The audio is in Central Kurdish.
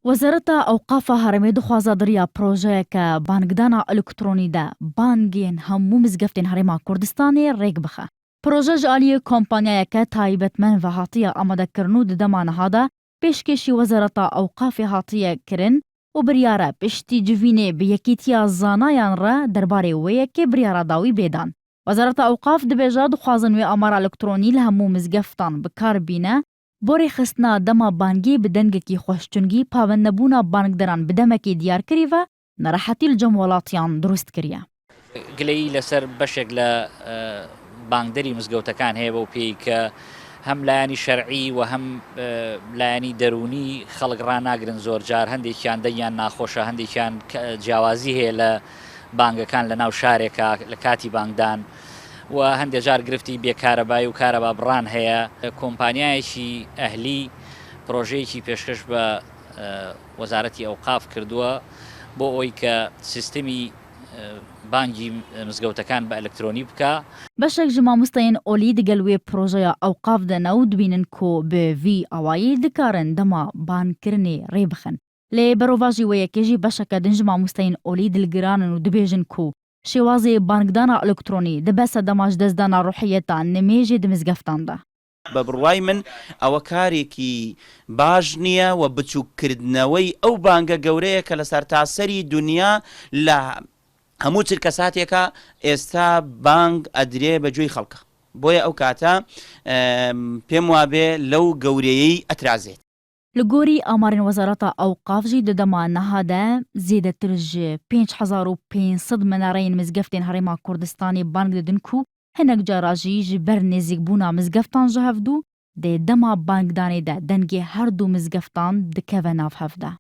وەزارەتە ئەوقافە هەرێمی دخوازە دڕیا پرۆژەیەکە بانگدانا ئەلکترۆنی دا بانگێن هەموو مزگەفتên هەرێما کوردستانê rêk bixe. Proje ji aliyê kompaniyayeke taybetmend ve hatiye amadekirin û di dema niha de pêşkêşî Wezareta Ewqafê hatiye kirin û biryare piştî civînê bi yekîtiya zanayan re derbarê wê yekê biryara dawî bêdan. Wezareta Ewqaf dibêje dixwazin wê amara elektrînî li hemû mizgeftan bi kar bîne, borê xistina dema bangê bi dengekî xweşçûngî pavendnebûna bangderan bi demekê diyar kirî ve nerehetî li cem welatiyan durust kiriye. گلەیی لەسەر بەشێک لە بانگدەری مزگەوتەکان هەیە بەو پێی کە هەم لایانی شەرعی و هەم لایانی دەرونی خەڵک ڕناگرن زۆر جار هەندێکیان دەیان ناخۆشە هەندێکیان جیاوازی هەیە لە بانگەکان لە ناو شارێکە لە کاتی بانگدان و هەندێک جار گرفتی بێکارەبایی و کارەبا بڕان هەیە. کۆمپانیایەکی ئەهلی پرۆژەیەکی پێشکەش بە وەزارەتی ئەوقاف کردووە بۆ ئەوەی کە سیستمی بانگی مزگەوتەکان بە ئەلکترۆنی بکە. بەشێک ji mamosteyên olî digel wê projeya ewqaf de ne û dibînin ku bi vî awayî dikarin dema bankirinê rê bixin. Lê berova jî wê yekê jî beşeke din ji mamosteyên olî dilgiranin û dibêjin ku şêwazê bangdana elektrînî dibe sedema ji destdana rohiyeta nimêjê di mizgeftan de. بە بڕوای من ئەوە کارێکی باش نییە و بچووکردنەوەی ئەو بانگە گەورەیە کە لە سەرتاسەری دنیا لە هەموو چرکە ساتێکە ئێستا بانگ ئەدرێ بەگوێی خەڵکە بۆیە ئەو کاتە پێم وابێ لەو گەورەیەی ئەترازێت. Li gorî amarên Wezareta Ewqaf jî di dema niha de zêdetir ji 5500 minareyên mizgeftên Herêma Kurdistanê bang didin ku hinek cara jî ji ber nêzîkbûna mizgeftan ji hevdû dê dema bangdanê de dengê her du mizgeftan dikeve nav hev de.